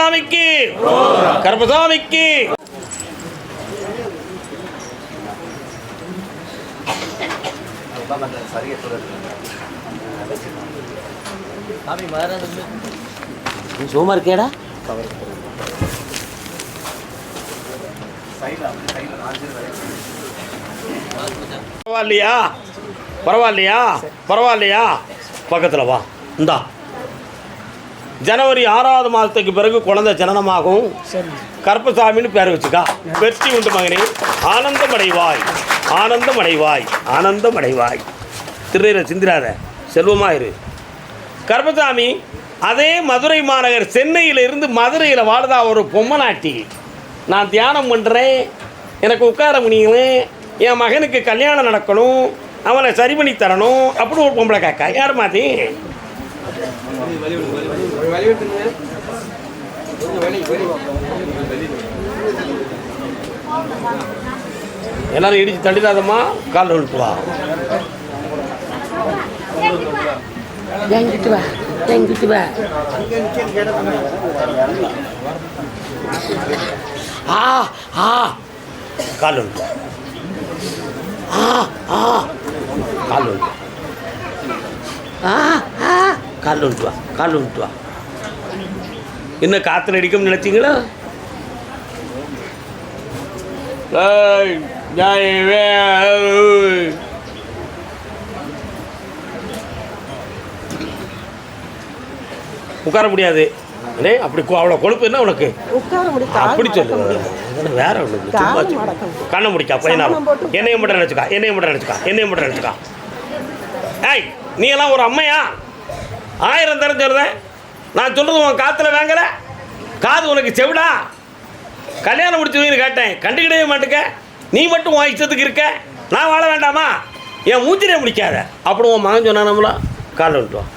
கருப்பசாமிக்கு கருப்பசாமிக்கு. சோமா இருக்கேடா. பரவாயில்லையா பரவாயில்லையா பரவாயில்லையா? பக்கத்தில் வா. இந்தா ஜனவரி 6வது மாதத்துக்கு பிறகு குழந்தை ஜனனமாகும். கருப்பசாமின்னு பேர் வச்சுக்கா. வெற்றி உண்டு மகனே. ஆனந்தம் அடைவாய் ஆனந்தம் அடைவாய் ஆனந்தம் அடைவாய். திருநீரை சிந்திராத, செல்வமாயிரு. கருப்பசாமி அதே மதுரை மாநகர் சென்னையிலிருந்து மதுரையில் வாழ்தா ஒரு பொம்மநாட்டி. நான் தியானம் பண்ணுறேன், எனக்கு உட்கார முடியும், என் மகனுக்கு கல்யாணம் நடக்கணும், அவனை சரி பண்ணி தரணும் அப்படின்னு ஒரு பொம்பளை காக்கா. யார் மாதிரி எல்லாரும் இடிச்சு தள்ளிடாதம்மா. கால் விட்டு வா. எங்கிட்டு வா எங்கிட்டு வா. ஆ ஆ கால் விட்டு ஆ ஆ கால் விட்டு ஆ ஆ கால் விட்டு வா கால் விட்டு வா. இன்னும் காற்றுல அடிக்கும்னு நினைச்சிங்களா? உட்கார முடியாது. அப்படி அவ்வளோ கொழுப்பு என்ன உனக்கு? அப்படி சொல்லு. வேற ஒன்று சும்மா கண்ணை முடிக்கா பையனாலும் என்னையும் மட்டும் நினச்சிக்கா என்னையும் மட்டும் நினச்சிக்கா என்னையும் மட்டும் நினச்சிக்கா. ஏய் நீ எல்லாம் ஒரு அம்மையா? 1000 தரம் சொல்லுறேன். நான் சொல்கிறது உன் காற்றுல வாங்கலை. காது உனக்கு செவிடா? கல்யாணம் முடிச்சதுன்னு கேட்டேன், கண்டுக்கிடவே மாட்டுக்க. நீ மட்டும் உன் இஷ்டத்துக்கு இருக்க, நான் வாழ வேண்டாமா? என் மூச்சிலே முடிக்காத அப்படி உன் மகன் சொன்னா நம்மளா? காலை விட்டுவான்.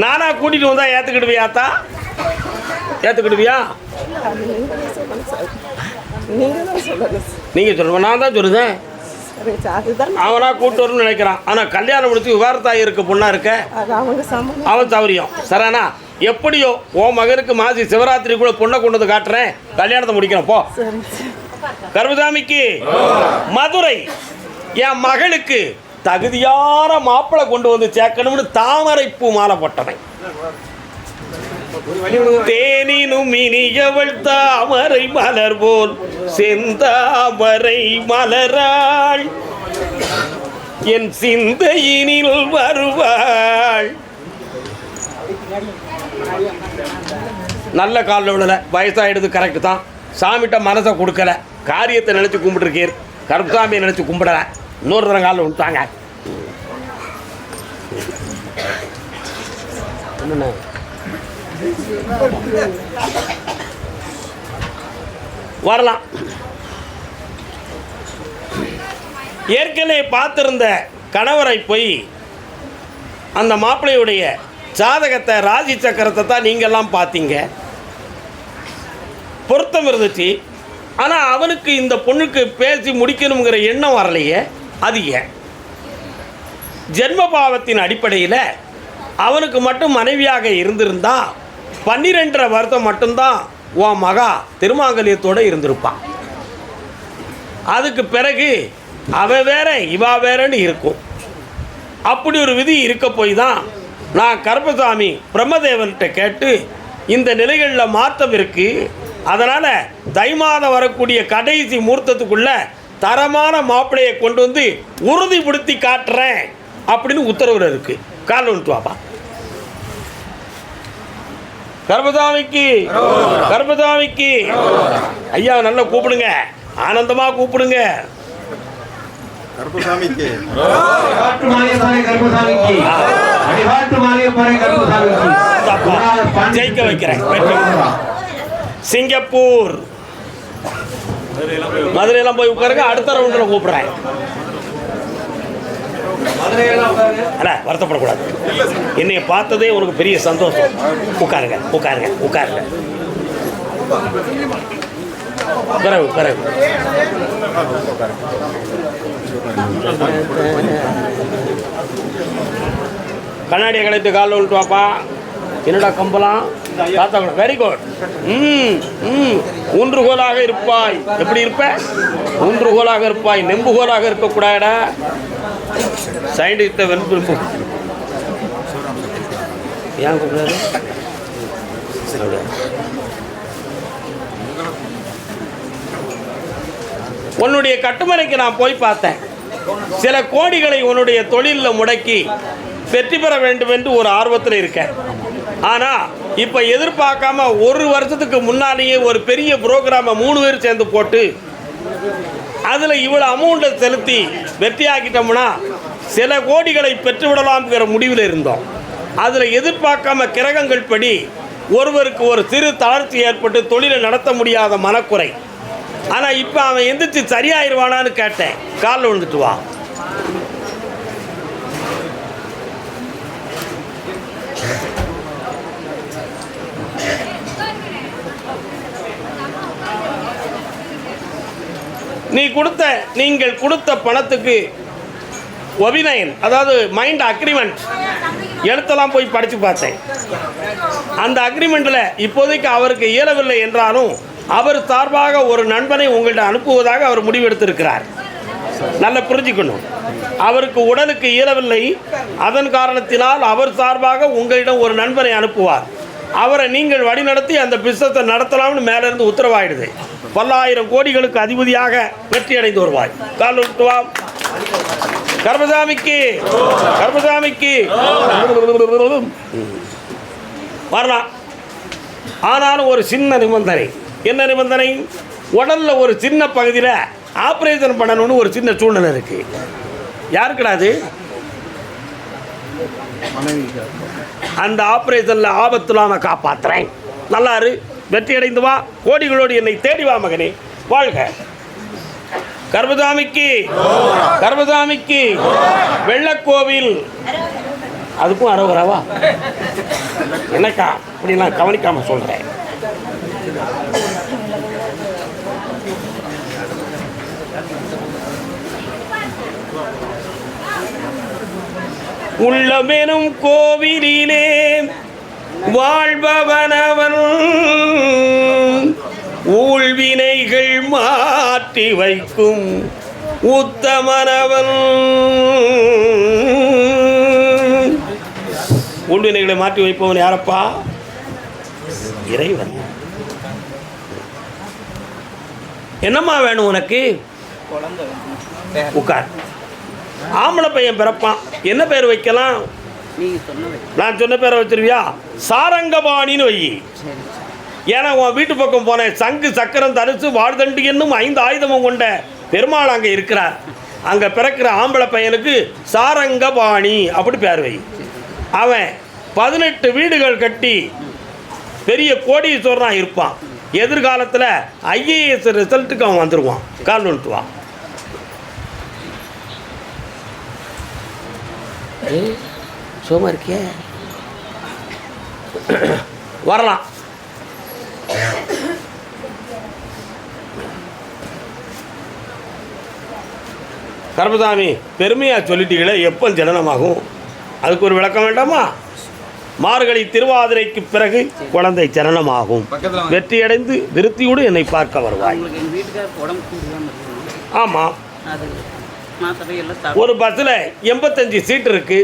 நானா கூட்டிகிட்டு வந்தா ஏற்றுக்கிடுவியாத்தா? ஏற்றுக்கிடுவியா? நீங்கள் சொல்லுங்க, நான் தான் சொல்லுதேன். அவனா கூட்டு வரணும்னு நினைக்கிறான். ஆனால் கல்யாணம் முடிச்சு விவாரத்தாகி இருக்க பொண்ணா இருக்க அவன் தவறியும் சரானா. எப்படியோ உன் மகனுக்கு மாசி சிவராத்திரி கூட பொண்ணை கொண்டு வந்து காட்டுறேன், கல்யாணத்தை முடிக்கிறேன் போ. கருப்பசாமிக்கு மதுரை என் மகளுக்கு தகுதியான மாப்பிள்ளை கொண்டு வந்து சேர்க்கணும்னு தாமரைப்பூ மாலை போட்டவன். தேனினும் இனியவள் தாமரை மலர் போல் செந்தாமரை மலராள், என் சிந்தையினில் வருவாள். நல்ல காலில் விடல, வயசாகிடுது கரெக்டு தான். சாமிகிட்ட மனசை கொடுக்கல, காரியத்தை நினச்சி கும்பிட்டுருக்கீர். கருப்பசாமியை நினச்சி கும்பிடல, இன்னொரு தரம் காலில் விட்டாங்க. என்னண்ணா வரலாம். ஏற்கனவே பார்த்திருந்த கணவரை போய் அந்த மாப்பிள்ளையுடைய ஜாதகத்தை ராசி சக்கரத்தை தான் நீங்கள்லாம் பார்த்தீங்க, பொருத்தம் இருந்துச்சு. ஆனால் அவனுக்கு இந்த பொண்ணுக்கு பேசி முடிக்கணுங்கிற எண்ணம் வரலையே. அது ஏன்? ஜென்மபாவத்தின் அடிப்படையில் அவனுக்கு மட்டும் மனைவியாக இருந்திருந்தா 12.5 வருஷம் மட்டும்தான் உன் மகா திருமாங்கல்யத்தோடு இருந்திருப்பான். அதுக்கு பிறகு அவ வேற இவா வேறன்னு இருக்கும். அப்படி ஒரு விதி இருக்க போய் தான் நான் கருப்பசாமி பிரம்மதேவன்கிட்ட கேட்டு இந்த நிலைகளில் மாற்றம் இருக்குது, அதனால் தை மாதம் வரக்கூடிய கடைசி முகூர்த்தத்துக்குள்ள தரமான மாப்பிள்ளையை கொண்டு வந்து உறுதிப்படுத்தி காட்டுறேன் அப்படின்னு உத்தரவு இருக்குது. கால் வந்துட்டு வாப்பா. கருப்பசாமிக்கு கருப்பசாமிக்கு. ஐயா நல்லா கூப்பிடுங்க, ஆனந்தமாக கூப்பிடுங்க. கருப்பசாமிக்கு ஜெயிக்க வைக்கிறேன். சிங்கப்பூர் மதுரையெல்லாம் போய் உட்காருங்க, அடுத்த ரவுண்டில் கூப்பிடுறேன். அண்ணா வருத்தப்படக்கூடாது, என்னைய பார்த்ததே உனக்கு பெரிய சந்தோஷம். உட்காருங்க உட்காருங்க உட்காருங்க. பிறகு பிறகு கண்ணாடியை கழித்து காலில் விட்டு வாப்பா. என்னடா கம்பலாம் தாத்தா? Very good. ஊன்றுகோலாக இருப்பாய். எப்படி இருப்ப? ஊன்றுகோலாக இருப்பாய், நெம்புகோலாக இருக்கக்கூடாடா. சயின்டிஸ்ட வென்று ஏன் கூப்பிடாரு? உன்னுடைய கட்டுமனைக்கு நான் போய் பார்த்தேன். சில கோடிகளை உன்னுடைய தொழிலில் முடக்கி வெற்றி பெற வேண்டும் என்று ஒரு ஆர்வத்தில் இருக்கேன். ஆனால் இப்போ எதிர்பார்க்காம ஒரு வருஷத்துக்கு முன்னாலேயே ஒரு பெரிய ப்ரோக்ராமை 3 பேர் சேர்ந்து போட்டு அதில் இவ்வளோ அமௌண்ட்டை செலுத்தி வெற்றியாக்கிட்டோம்னா சில கோடிகளை பெற்றுவிடலாம்ங்கிற முடிவில் இருந்தோம். அதில் எதிர்பார்க்காம கிரகங்கள் படி ஒருவருக்கு ஒரு சிறு தளர்ச்சி ஏற்பட்டு தொழிலை நடத்த முடியாத மனக்குறை. ஆனால் இப்போ அவன் எந்திரிச்சு சரியாயிருவானான்னு கேட்டேன். காலில் விழுந்துட்டு வா. நீங்கள் கொடுத்த பணத்துக்கு ஒபிநயன், அதாவது மைண்ட் அக்ரிமெண்ட் எழுத்தெல்லாம் போய் படித்து பார்த்தேன். அந்த அக்ரிமெண்ட்டில் இப்போதைக்கு அவருக்கு இயலவில்லை என்றாலும் அவர் சார்பாக ஒரு நண்பனை உங்கள்கிட்ட அனுப்புவதாக அவர் முடிவெடுத்திருக்கிறார். நல்லா புரிஞ்சுக்கணும். அவருக்கு உடலுக்கு இயலவில்லை, அதன் காரணத்தினால் அவர் சார்பாக உங்களிடம் ஒரு நண்பனை அனுப்புவார். அவரை நீங்கள் வழிநடத்தி அந்த பிஸ்னஸை நடத்தலாம்னு மேலேருந்து உத்தரவாயிடுது. பல்லாயிரம் கோடிகளுக்கு அதிபதியாக வெற்றி அடைந்து வருவாய். கால் விட்டுவாம். கர்மசாமிக்கு கர்மசாமிக்கு வரலாம். ஆனாலும் ஒரு சின்ன நிபந்தனை. என்ன நிபந்தனை? உடல்ல ஒரு சின்ன பகுதியில் ஆப்ரேஷன் பண்ணணும்னு ஒரு சின்ன சூழ்நிலை இருக்கு. யாருக்குடாது? அந்த ஆப்ரேஷன்ல ஆபத்து இல்லாம காப்பாத்துறேன். நல்லாரு, வெற்றி அடைந்து வா. கோடிகளோடு என்னை தேடி வா மகனே. வாழ்க. கர்மசாமிக்கு கர்மசாமிக்கு வெள்ளக்கோவில். அதுக்கும் அரோகராவா? என்னக்கா இப்படிலாம் கவனிக்காம சொல்றேன். உள்ளமெனும் கோவிலிலே வாழ்பவனவன் ஊழ்வினைகள் மாற்றி வைக்கும் உத்தமனவன். ஊழ்வினைகளை மாற்றி வைப்பவன் யாரப்பா? இறைவன். என்னம்மா வேணும் உனக்கு? உட்கார். ஆம்பளை பையன் பிறப்பான். என்ன பேர் வைக்கலாம்? நான் சொன்ன பேரை வச்சிருவியா? சாரங்கபாணின்னு வை. ஏன்னா உன் வீட்டு பக்கம் போனேன். சங்கு சக்கரம் தரிசு வாழ்தண்டு என்னும் 5 ஆயுதமும் கொண்ட பெருமாள் அங்கே இருக்கிறார். அங்கே பிறக்கிற ஆம்பளை பையனுக்கு சாரங்கபாணி அப்படி பேர் வை. அவன் 18 வீடுகள் கட்டி பெரிய கோடீஸ்வரனாக இருப்பான். எதிர்காலத்தில் IAS ரிசல்ட்டுக்கு அவன் வந்துடுவான். கால் விழுத்துவான். சோமா இருக்கிய வரலாம். கர்மசாமி பெருமையாக சொல்லிட்டீங்களே, எப்போ ஜனனமாகும்? அதுக்கு ஒரு விளக்கம் வேண்டாமா? மார்கழி திருவாதிரைக்கு பிறகு குழந்தை ஜனனமாகும். வெற்றியடைந்து விருத்தியோடு என்னை பார்க்க வருவாய். ஆமாம், ஒரு பஸ்ஸில் 85 சீட் இருக்கு.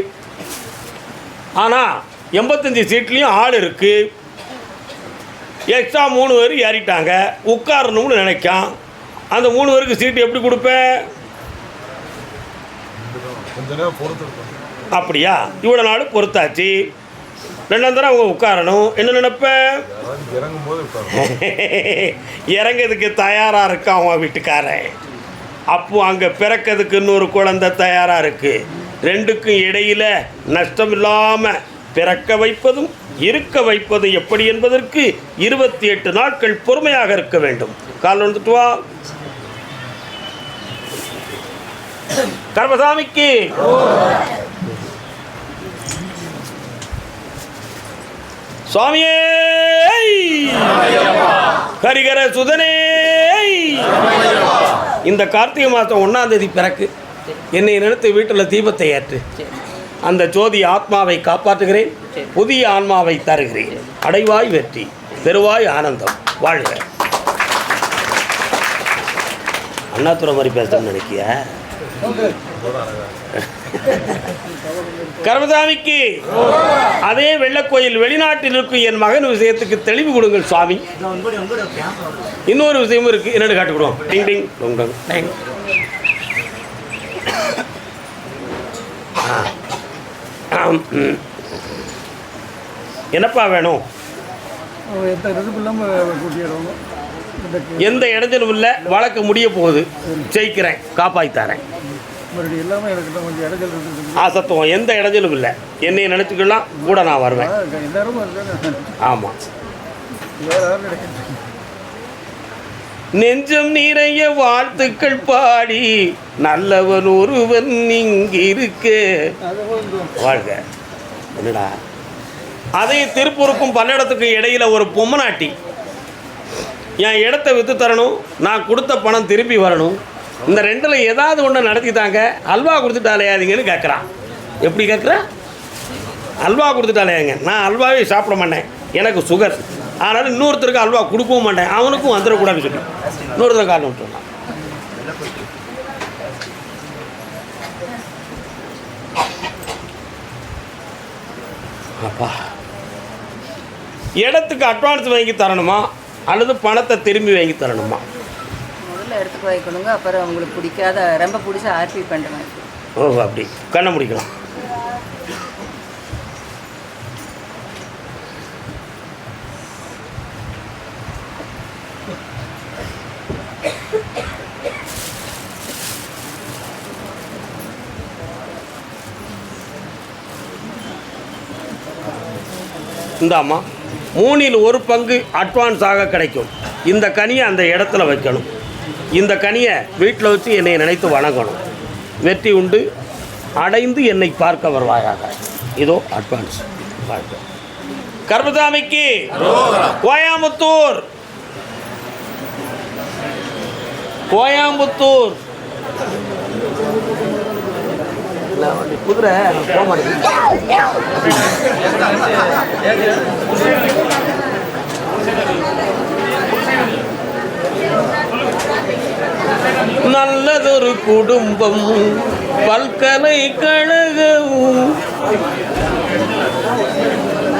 ஆனால் 85 சீட்லேயும் ஆள் இருக்கு. எக்ஸ்ட்ரா 3 பேர் ஏறிட்டாங்க. உட்காரணும்னு நினைக்கான். அந்த 3 பேருக்கு சீட்டு எப்படி கொடுப்பேன்? அப்படியா? இவ்வளோ நாள் பொறுத்தாச்சு. 2ஆம் தடவை அவங்க உட்காரணும். என்ன நினைப்பேன்? இறங்கிறதுக்கு தயாராக இருக்கான் அவன் வீட்டுக்காரன். அப்போ அங்கே பிறக்கிறதுக்கு இன்னொரு குழந்தை தயாராக இருக்குது. 2க்கும் இடையில் நஷ்டம் இல்லாமல் பிறக்க வைப்பதும் இருக்க வைப்பதும் எப்படி என்பதற்கு 28 நாட்கள் பொறுமையாக இருக்க வேண்டும். கால் வந்துட்டு வா. கர்மசாமிக்கு சுவாமியே, கரிகர சுதனே. இந்த கார்த்திகை மாதம் 1ஆம் தேதி பிறக்கு. என்னை நினைத்து வீட்டில் தீபத்தை ஏற்று அந்த ஜோதி ஆத்மாவை காப்பாற்றுகிறேன், புதிய ஆன்மாவை தருகிறேன். அடைவாய் வெற்றி, பெருவாய் ஆனந்தம், வாழ்க. அண்ணாதுரை மாதிரி பேசணும்னு நினைக்கிய கர்மசாமிக்கு அதே வெள்ளக்கோயில் வெளிநாட்டில் இருக்கும் என் மகன் விஷயத்துக்கு தெளிவு கொடுங்கள் சுவாமி. இன்னொரு விஷயமும் இருக்கு, என்னென்னு காட்டுக்கிடுவோம். டிங் டிங் டொங் டொங் டிங். என்னப்பா வேணும்? எந்த இடத்திலும் இல்லை, வழக்கு முடிய போகுது, ஜெயிக்கிறேன், காப்பாற்றித்தரேன். சத்துவம் எந்த இடத்திலும் இல்லை, என்னை நினைச்சுக்கலாம் கூட நான் வருவேன். ஆமாம், நெஞ்சம் நிறைய வாழ்த்துக்கள் பாடி நல்லவன் ஒருவன் இங்கிருக்கு வாழ்க. என்னடா அதே திருப்பூருக்கும் பல்லடத்துக்கும் இடையில ஒரு பொம்மநாட்டி என் இடத்த விற்று தரணும், நான் கொடுத்த பணம் திருப்பி வரணும், இந்த ரெண்டில் ஏதாவது ஒன்று நடத்தித்தாங்க, அல்வா கொடுத்துட்டாலையாதீங்கன்னு கேட்குறான். எப்படி கேட்குறா? அல்வா கொடுத்துட்டாலையாங்க. நான் அல்வாவே சாப்பிட மாட்டேன், எனக்கு சுகர், அதனால் இன்னொருத்தருக்கு அல்வா கொடுக்கவும் மாட்டேன், அவனுக்கும் வந்துடக்கூடாதுன்னு சொல்லி இன்னொருத்தர் காரணம் விட்டுருந்தான். அப்பா, இடத்துக்கு அட்வான்ஸ் வாங்கி தரணுமா அல்லது பணத்தை திரும்பி வாங்கி தரணுமா? முதல்ல இடத்துக்கு வைக்கணுங்க, அப்புறம் அவங்களுக்கு பிடிக்காத ரொம்ப பிடிச்ச ஆர்பி பண்ணுறேன். ஓ, அப்படி கண்ணை முடிக்கலாம். இந்தாம்மா, 1/3 அட்வான்ஸாக கிடைக்கும். இந்த கனியை அந்த இடத்துல வைக்கணும், இந்த கனியை வீட்டில் வச்சு என்னை நினைத்து வணங்கணும். வெற்றி உண்டு, அடைந்து என்னை பார்க்க வருவாயாக. இதோ அட்வான்ஸ். கர்மசாமிக்கு கோயம்புத்தூர், கோயம்புத்தூர் குதிரை போக மாட்டேங்குது. நல்லதொரு குடும்பம், பல்கலைக்கழகம்,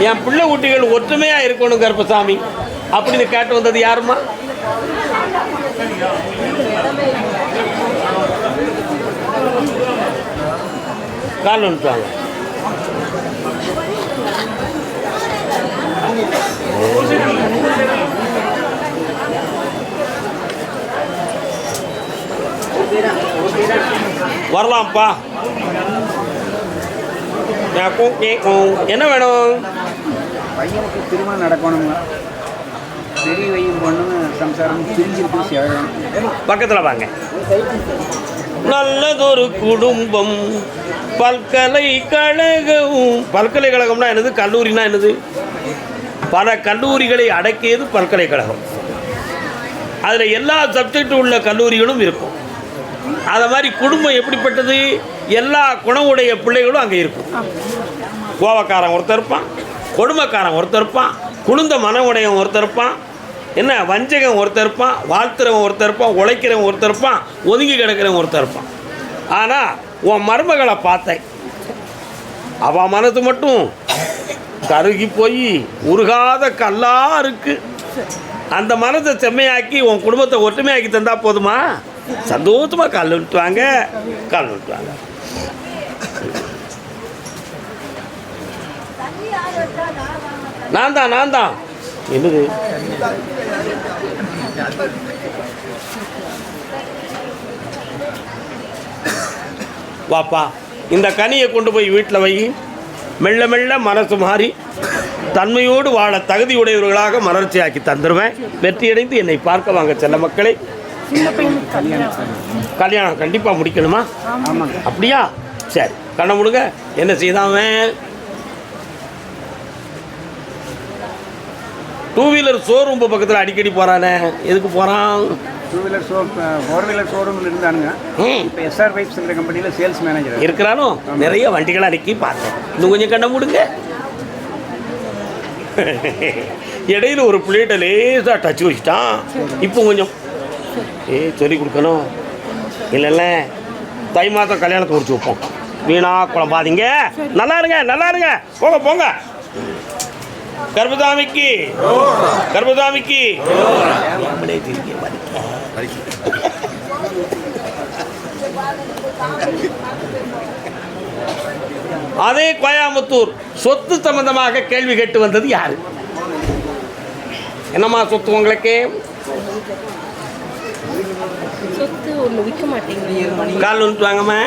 என் பிள்ளை குட்டிகள் ஒற்றுமையா இருக்கணும் கருப்பசாமி அப்படின்னு கேட்டு வந்தது யாருமா? கால் வந்துட்டாங்க. வரலாம்ப்பா. என்ன வேணும்? பையனுக்கு திருமணம் நடக்கணுங்க, பெரியவையும் பொண்ணுங்க சம்சாரம் பிரிஞ்சிருக்கு. பக்கத்தில் வாங்க. நல்லதொரு குடும்பம், பல்கலைக்கழகம். பல்கலைக்கழகம்னா என்னது? கல்லூரினா என்னது? பல கல்லூரிகளை அடக்கியது பல்கலைக்கழகம். அதில் எல்லா சப்ஜெக்டும் உள்ள கல்லூரிகளும் இருக்கும். அதை மாதிரி குடும்பம் எப்படிப்பட்டது? எல்லா குணமுடைய பிள்ளைகளும் அங்கே இருக்கும். கோவக்காரன் ஒருத்தர் இருப்பான், கொடுமைக்காரன் ஒருத்தர் இருப்பான், குழுந்த மனமுடையவன் ஒருத்தர் இருப்பான், என்ன வஞ்சகம் ஒருத்தர் இருப்பான், வாழ்த்துறவன் ஒருத்தர் இருப்பான், உழைக்கிறவன் ஒருத்தர் இருப்பான், ஒதுங்கி கிடக்கிறவன் ஒருத்தர் இருப்பான். ஆனால் உன் மருமகளை பார்த்தேன், அவன் மனது மட்டும் கருகி போய் உருகாத கல்லாக இருக்குது. அந்த மனத்தை செம்மையாக்கி உன் குடும்பத்தை ஒற்றுமையாக்கி தந்தா போதுமா? சந்தோஷமாக கால் விட்டுவாங்க, கால் விட்டுவாங்க. நான் தான் என்னது? வாப்பா, இந்த கனியை கொண்டு போய் வீட்டில் வை. மெல்ல மெல்ல மனசு மாறி தன்மையோடு வாழ தகுதியுடையவர்களாக மலர்ச்சியாக்கி தந்துடுவேன். வெற்றியடைந்து என்னை பார்க்க வாங்க செல்ல மக்களை. கல்யாணம் கண்டிப்பாக முடிக்கணுமா? அப்படியா? சரி, கண்ண முடுங்க. என்ன செய்தாவன்? 2 வீலர் ஷோரூம் பக்கத்தில் அடிக்கடி போகிறானே, எதுக்கு போகிறான்? வீலர் 4 வீலர் ஷோரூமில் இருந்தானுங்க. இப்போ எஸ்ஆர் பைப்ஸ்ங்கிற கம்பெனியில் சேல்ஸ் மேனேஜர் இருக்கிறானோ. நிறைய வண்டிகளாக அன்றைக்கி பார்த்தேன். இன்னும் கொஞ்சம் கண்ண மூடுங்க. இடையில ஒரு பிளேட்டை லேசாக டச் வச்சுட்டான். இப்போ கொஞ்சம் சொல்லி கொடுக்கணும். இல்லைல்ல தை மாதம் கல்யாணத்தை முடிச்சு வைப்போம். வீணா குழம்பாதீங்க. நல்லா இருங்க, நல்லா இருங்க. போங்க போங்க. கர்பதாமிக்கு கர்பதாமிக்கு அதே கோயம்புத்தூர் சொத்து சம்பந்தமாக கேள்வி கேட்டு வந்தது யாரு? என்னம்மா சொத்து உங்களுக்கு? சொத்து ஒன்று விற்க மாட்டேங்குது. கால் வந்துட்டு வாங்கம்மா.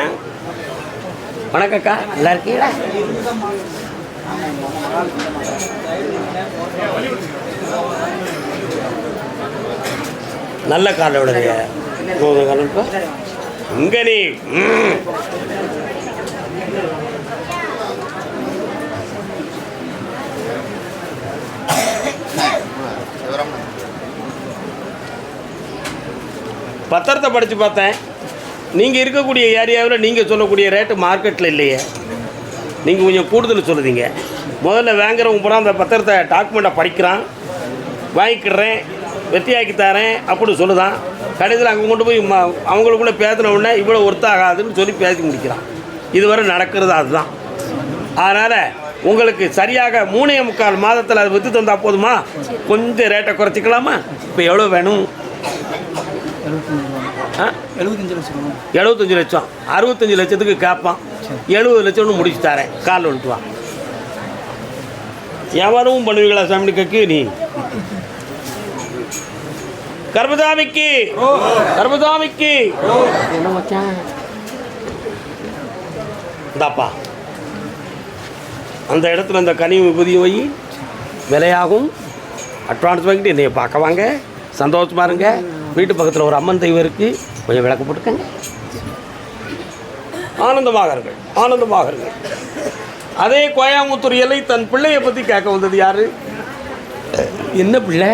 வணக்கக்கா, நல்லா இருக்கீங்களா? நல்ல காலை விடுங்க. இங்க நீ பத்திரத்தை படித்து பார்த்தேன். நீங்கள் இருக்கக்கூடிய ஏரியாவில் நீங்கள் சொல்லக்கூடிய ரேட்டு மார்க்கெட்டில் இல்லையே. நீங்கள் கொஞ்சம் கூடுதல் சொல்லுதீங்க. முதல்ல வாங்குறவங்க பூரா அந்த பத்திரத்தை டாக்குமெண்ட்டை படிக்கிறான், வாங்கிக்கிறேன், வெற்றியாக்கி தரேன் அப்படின்னு சொல்லுதான். கடைசியில் அங்கே கொண்டு போய் அவங்களுக்குள்ளே பேசின உடனே இவ்வளோ ஒர்த்தாகாதுன்னு சொல்லி பேசி முடிக்கிறான். இதுவரை நடக்கிறது அதுதான். அதனால் உங்களுக்கு சரியாக 3.25 மாதத்தில் அதை விற்று தந்தால் போதுமா? கொஞ்சம் ரேட்டை குறைச்சிக்கலாமா? இப்போ எவ்வளோ வேணும்? 75 லட்சம். 65 லட்சத்துக்கு கேட்பான். 70 லட்சம்னு முடிச்சு தரேன். கால் வந்துட்டு வா. வியாபாரமும் பண்ணுவீங்களா சாமி கேக்கு? நீ கர்பதாமிக்கு கர்பதாமிக்கு என்ன மச்சான்? இந்தாப்பா அந்த இடத்துல இந்த கனி விபூதியை வை. விலையாகும். அட்வான்ஸ் வாங்கிட்டு என்னைய பார்க்க வாங்க. சந்தோஷமா இருங்க. வீட்டு பக்கத்தில் ஒரு அம்மன் தெய்வம் இருக்குது. கொஞ்சம் விளக்கு போட்டுக்கங்க. ஆனந்தமாக இருங்கள், ஆனந்தமாக இருங்கள். அதே கோயம்புத்தூர் எல்லை தன் பிள்ளையை பற்றி கேட்க வந்தது யாரு? என்ன பிள்ளை?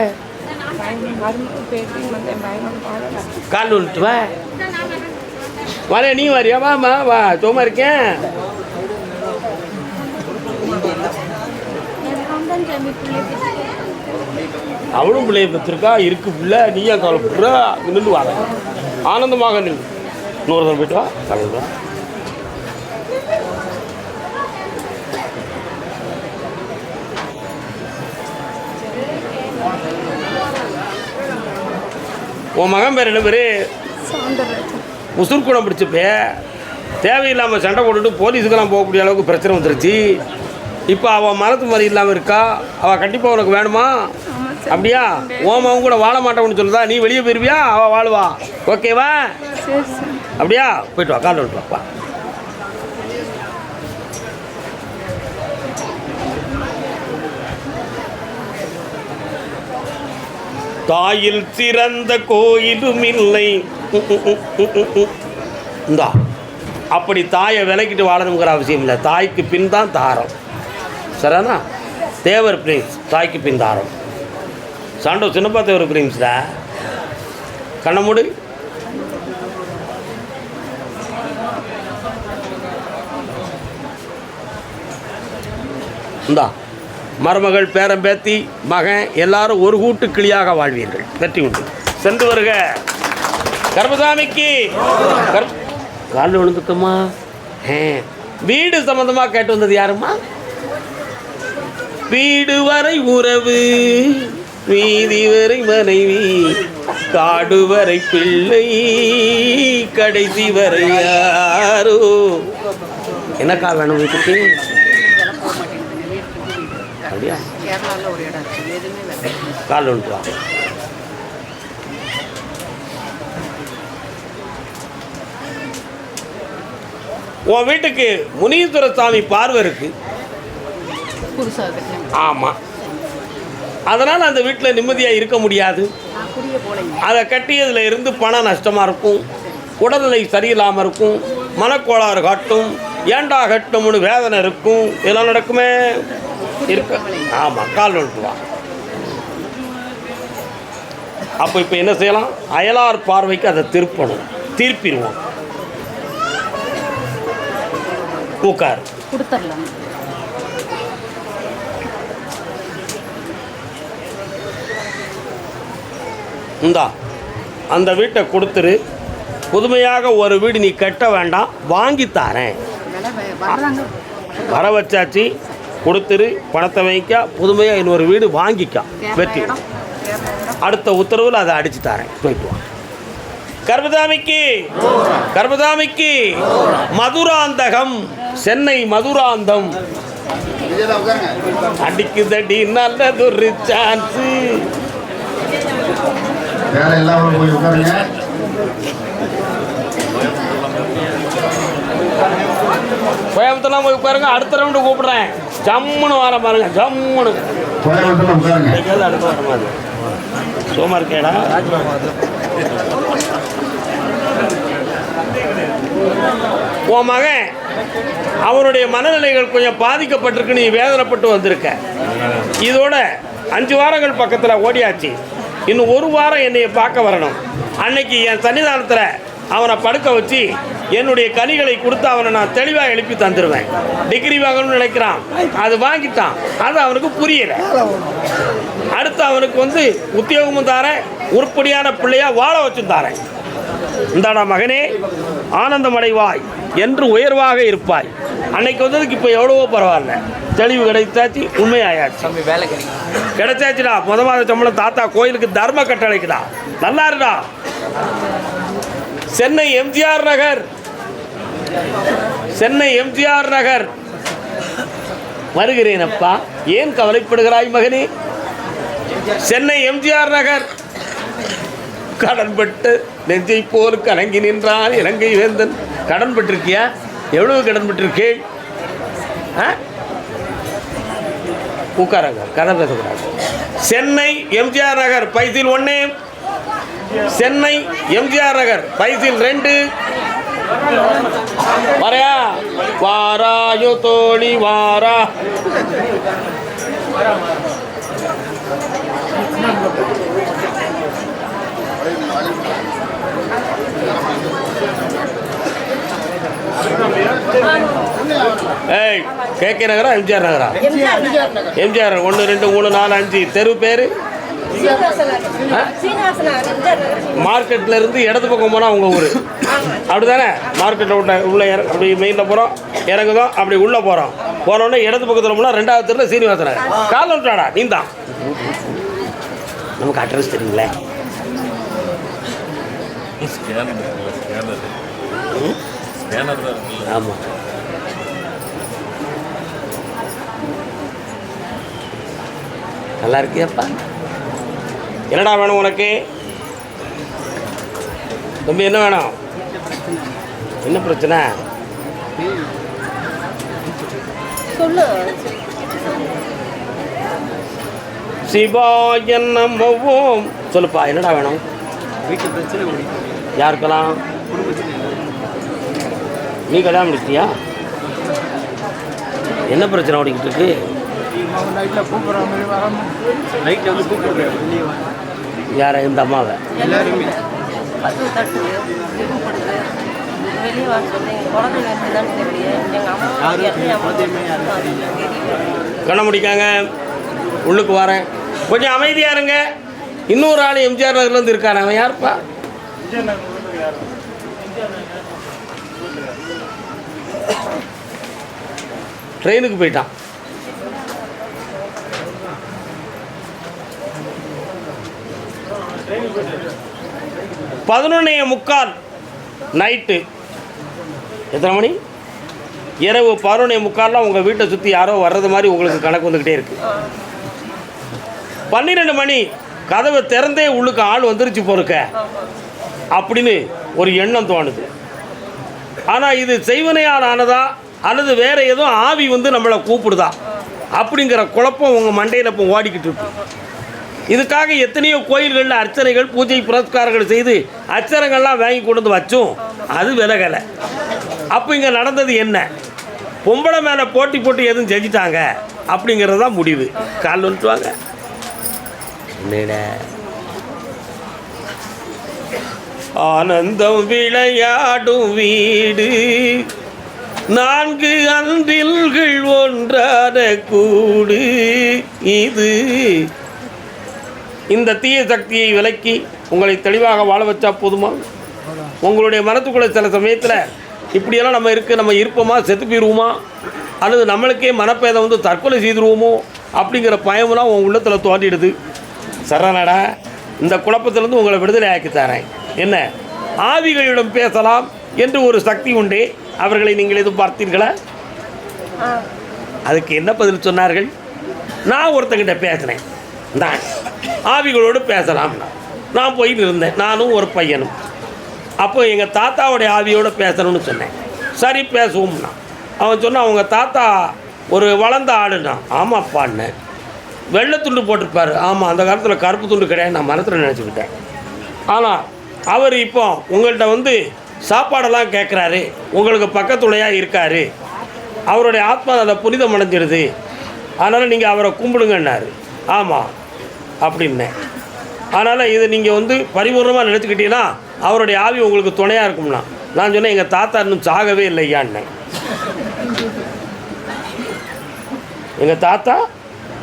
கால் வந்துட்டு வா. வர நீ வரியா? வாமா வா. சும்மா இருக்கேன். அவளும் பிள்ளையை பெற்றிருக்கா. இருக்கு பிள்ளை. நீயா கவலைப்படுற? நின்று வாங்க. ஆனந்தமாக நின்று. இன்னொரு தடவை போயிட்டு வா. கலந்து வா. உன் மகன் பேர் என்ன பேர்? உசுர்குணம் பிடிச்சப்பே தேவையில்லாமல் சண்டை போட்டுட்டு போலீஸுக்கெல்லாம் போகக்கூடிய அளவுக்கு பிரச்சனை வந்துருச்சு. இப்போ அவள் மனத்து மாதிரி இல்லாமல் இருக்கா. அவள் கண்டிப்பாக உனக்கு வேணுமா? அப்படியா? ஓமாவும் கூட வாழ மாட்டோம்னு சொல்லுதா. நீ வெளியே போயிருவியா? அவள் வாழுவா. ஓகேவா? அப்படியா? போயிட்டு வா. கால் விட்டு வாப்பா. தாயில் சிறந்த கோயிலும் இல்லை. இந்தா அப்படி தாயை விலக்கிட்டு வாழணுங்கிற அவசியம் இல்லை. தாய்க்கு பின் தான் தாரம். சரிண்ணா? தேவர் பிரின்ஸ் தாய்க்கு பின் தாரம். சாண்டோ சின்னப்பா தேவர் பிரின்ஸ்டா. கண்ண மூடு. இந்தா மருமகள், பேரம்பேத்தி, மகன் எல்லாரும் ஒரு கூட்டு கிளியாக வாழ்வீர்கள். வெற்றி உண்டு. சென்று வருக. கர்பதாமிக்கு காலில் விழுந்துட்டோமா? வீடு சம்பந்தமாக கேட்டு வந்தது யாருமா? வீடு வரை உறவு, வீதி வரை மனைவி, காடு வரை பிள்ளை, கடைசி வரை யாரோ. என்னக்கா வேணும் வீட்டுக்கு? அப்படியா? கேரளாவில் ஒரு இடம் இருக்குது. எதுவுமே இல்லை. கால் வந்துட்டு வா. உன் வீட்டுக்கு முனீஸ்வர சாமி பார்வை இருக்கு. ஆமாம். அதனால் அந்த வீட்டில் நிம்மதியாக இருக்க முடியாது. அதை கட்டியதில் இருந்து பணம் நஷ்டமாக இருக்கும். உடல்நிலை சரியில்லாமல் இருக்கும். மனக்கோளாறு காட்டும். ஏண்டா கட்டணும்னு வேதனை இருக்கும். இதெல்லாம் நடக்குமே இருக்க. ஆமாம். கால் வந்துட்டு வா. அப்போ இப்போ என்ன செய்யலாம்? அயலார் பார்வைக்கு அதை திருப்பணும், திருப்பிடுவோம். உட்கார். கொடுத்துடலாம். இந்தா அந்த வீட்டை கொடுத்துரு. புதுமையாக ஒரு வீடு நீ கட்ட வேண்டாம், வாங்கி தாரேன். வர வச்சாச்சு, கொடுத்துரு, பணத்தை வைக்க, புதுமையாக இன்னொரு வீடு வாங்கிக்க. வெற்றி. அடுத்த உத்தரவில் அதை அடிச்சு தாரேன், போயிட்டு வா. கர்மதாமிக்கு கர்மதாமிக்கு மதுராந்தகம், சென்னை மதுராந்தம் அடிக்குதடி நல்லதொரு சான்ஸு. கோயம்புத்தூர்லாம் போய் உட்காருங்க. அடுத்த ரவுண்டு கூப்பிடுறேன். ஜம்முன்னு வர பாருங்க, ஜம்முன்னு அடுத்த வர மாதிரி சோமா இருக்கேடா. உன் மகன் அவனுடைய மனநிலைகள் கொஞ்சம் பாதிக்கப்பட்டிருக்கு, நீ வேதனைப்பட்டு வந்திருக்க. இதோட 5 வாரங்கள் பக்கத்தில் ஓடியாச்சு. இன்னும் 1 வாரம் என்னைய பார்க்க வரணும். அன்னைக்கு என் சன்னிதானத்தில் அவனை படுக்க வச்சு என்னுடைய கனிகளை கொடுத்து அவனை நான் தெளிவாக எழுப்பி தந்துடுவேன். டிகிரி வாங்கணும்னு நினைக்கிறான், அது வாங்கிட்டான், அது அவனுக்கு புரியலை. அடுத்து அவனுக்கு உத்தியோகமும் தாரேன், உருப்படியான பிள்ளையாக வாழ வச்சும் தாரேன். இந்தாடா மகனே, ஆனந்தமடைவாய் என்று உயர்வாக இருப்பாய். அன்னைக்கு வந்ததுக்கு இப்போ எவ்வளவோ பரவாயில்ல, தெளிவு கிடைச்சாச்சு, உண்மையாயாச்சு. கிடைச்சாச்சுடா. மாத சம்பளம் தாத்தா கோயிலுக்கு தர்ம கட்டளைக்குடா. நல்லா இருடா. சென்னை எம்ஜிஆர் நகர், சென்னை எம்ஜிஆர் நகர் வருகிறேன் அப்பா. ஏன் கவலைப்படுகிறாய் மகனே? சென்னை எம்ஜிஆர் நகர். கடன்பட்டு நெஞ்சை போல் கலங்கி நின்றான் இலங்கை வேந்தன். கடன் பட்டிருக்கியா? எவ்வளவு கடன் பட்டிருக்கே? உட்காராங்க, கடன் பேசக்கூடாது. சென்னை எம்ஜிஆர் நகர் பைசில் 1, சென்னை எம்ஜிஆர் நகர் பைசில் 2. வரையா வாராயோ தோழி வாரா. ஏய், கேகே நகரா எம்ஜிஆர் நகரா? எம்ஜிஆர் 1 2 3 4 5 தெரு பேரு. மார்க்கெட்ல இருந்து இடது பக்கம் போனால் உங்கள் ஊர் அப்படிதானே? மார்க்கெட்டில் உள்ள அப்படி மெயினில் போகிறோம், இறங்குதோம், அப்படி உள்ளே போகிறோம். போனோடனே இடது பக்கத்தில் போனால் 2வது தெருவில் சீனிவாசன். கால் விட்டாடா நீ தான். நமக்கு அட்ரஸ் தெரியுங்களே. ஆமாம், நல்லா இருக்கியாப்பா? என்னடா வேணும் உனக்கு? தம்பி என்ன வேணும்? என்ன பிரச்சனை சொல்லு. சிவா என்னவோம் சொல்லுப்பா. என்னடா வேணும்? வீட்டு பிரச்சனை. யாருக்கெல்லாம்? நீ கல்யாணம் முடிச்சியா? என்ன பிரச்சனை ஓடிக்கிட்டு இருக்கு? நைட்டில் கூப்பிட்ற மாதிரி வராமல் நைட்டில் வந்து கூப்பிடுறேன். யாரை? இந்த அம்மாவை? எல்லாருமே கதவு தட்டுது, கூப்பிடுது, வெளியே வர சொல்லி குழந்தை தான் தெரியல. எங்கள் அம்மா கண்ண முடிக்காங்க, உள்ளுக்கு வரேன். கொஞ்சம் அமைதியாக இருங்க. இன்னொரு ஆள் எம்ஜிஆர் நகர்லேருந்து இருக்காரு. அவன் யாருப்பா? ட்ரெயினுக்கு போயிட்டான். பதினொன்னே முக்கால் நைட்டு. எத்தனை மணி? இரவு 11:45 உங்கள் வீட்டை சுற்றி யாரோ வர்றது மாதிரி உங்களுக்கு கணக்கு வந்துக்கிட்டே இருக்கு. 12 மணி கதவை திறந்தே உள்ளுக்கு ஆள் வந்துருச்சு போருக்க அப்படின்னு ஒரு எண்ணம் தோணுது. ஆனால் இது செய்வனையால் ஆனதா அல்லது வேறு எதுவும் ஆவி நம்மளை கூப்பிடுதா அப்படிங்கிற குழப்பம் உங்கள் மண்டையில் இப்போ ஓடிக்கிட்டு இருக்கு. இதுக்காக எத்தனையோ கோயில்களில் அர்ச்சனைகள் பூஜை புரஸ்காரங்கள் செய்து அச்சரங்கள்லாம் வாங்கி கொண்டு வந்து வச்சோம், அது விலகலை. அப்போ இங்கே நடந்தது என்ன? பொம்பளை மேலே போட்டி போட்டு எதுவும் செஞ்சிட்டாங்க அப்படிங்கிறது தான் முடிவு. கால் வந்துட்டு வாங்க. ஆனந்தம் விளையாடும் வீடு, 4 அன்றில்கள் ஒன்றான கூடு இது. இந்த தீய சக்தியை விலக்கி உங்களை தெளிவாக வாழ வச்சா போதுமா? உங்களுடைய மனத்துக்குள்ள சில சமயத்தில் இப்படியெல்லாம் நம்ம நம்ம இருப்போமா, செத்து போயிடுவோமா, அல்லது நம்மளுக்கே மனப்பேதம் வந்து தற்கொலை செய்துருவோமோ அப்படிங்கிற பயமெல்லாம் உங்கள் உள்ளத்தில் தோண்டிடுது. சரணடா, இந்த குழப்பத்திலேருந்து உங்களை விடுதலை ஆக்கி தரேன். என்ன, ஆவிகளிடம் பேசலாம் என்று ஒரு சக்தி உண்டே, அவர்களை நீங்கள் எதுவும் பார்த்தீர்களா? அதுக்கு என்ன பதில் சொன்னார்கள்? நான் ஒருத்தங்கிட்ட பேசினேன், தான் ஆவிகளோடு பேசலாம்னா நான் போயிட்டு இருந்தேன், நானும் ஒரு பையனும். அப்போ எங்கள் தாத்தாவுடைய ஆவியோடு பேசணும்னு சொன்னேன். சரி பேசுவோம்னா அவன் சொன்னான், அவங்க தாத்தா ஒரு வளர்ந்த ஆளுன்னா. ஆமாப்பான்னு. வெள்ளை துண்டு போட்டிருப்பார். ஆமாம், அந்த காலத்தில் கருப்பு துண்டு கிடையாது, நான் மனத்தில் நினச்சிக்கிட்டேன். ஆனால் அவர் இப்போ உங்கள்கிட்ட வந்து சாப்பாடெல்லாம் கேட்குறாரு, உங்களுக்கு பக்கத்துணையாக இருக்கார், அவருடைய ஆத்மா அதை புனிதம் அடைஞ்சிடுது, அதனால் நீங்கள் அவரை கும்பிடுங்கன்னாரு. ஆமாம் அப்படின்னேன். அதனால் இதை நீங்கள் வந்து பரிபூர்ணமாக நினச்சிக்கிட்டீங்கன்னா அவருடைய ஆவி உங்களுக்கு துணையாக இருக்கும்னா. நான் சொன்னேன், எங்கள் தாத்தா இன்னும் சாகவே இல்லையான்னு. எங்கள் தாத்தா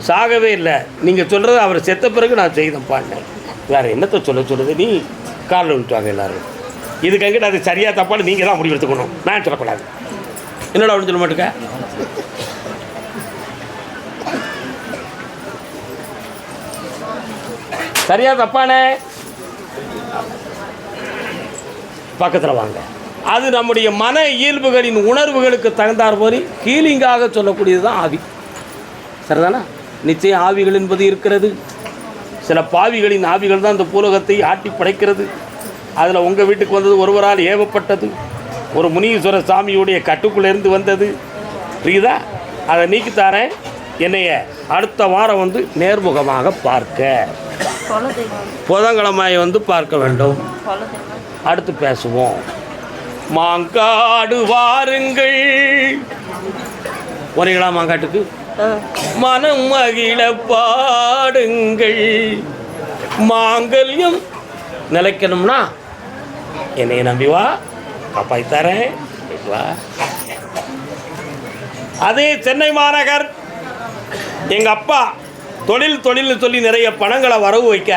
சாகவே இல்லை, நீங்கள் சொல்கிறது அவர் செத்த பிறகு நான் செய்தேன்ப்பான்னு. வேறு என்னத்தை சொல்லுது? நீ காலில் விட்டுவாங்க எல்லோரும். இதுக்கு எங்கிட்ட அது சரியாக தப்பான்னு நீங்கள் தான் முடிவு எடுத்துக்கணும், நான் சொல்லக்கூடாது. என்னடா அப்படின்னு சொல்ல மாட்டேங்க. சரியா தப்பானே பக்கத்தில் வாங்க. அது நம்முடைய மன இயல்புகளின் உணர்வுகளுக்கு தகுந்தார் போது ஹீலிங்காக சொல்லக்கூடியது தான் ஆவி. சரிதானா? நிச்சயம் ஆவிகள் என்பது இருக்கிறது. சில பாவிகளின் ஆவிகள் தான் இந்த பூலகத்தை ஆட்டி படைக்கிறது. அதில் உங்கள் வீட்டுக்கு வந்தது ஒருவரால் ஏவப்பட்டது, ஒரு முனீஸ்வர சாமியுடைய கட்டுக்குள்ளேருந்து வந்தது. புரியுதா? அதை நீக்கித்தாரேன். என்னைய அடுத்த வாரம் வந்து நேர்முகமாக பார்க்க, புதன்கிழமை வந்து பார்க்க வேண்டும். அடுத்து பேசுவோம். மாங்காடு வாருங்கள். வரீங்களா மாங்காட்டுக்கு? மனம் மகிழ பாடுங்கள். மாங்கல்யம் நிலைக்கணும்னா என்னைய நம்பி வா, காப்பாற்றி தரேன். வா. அதே சென்னை மாநகர் எங்கள் அப்பா தொழில் சொல்லி நிறைய பணங்களை வரவு வைக்க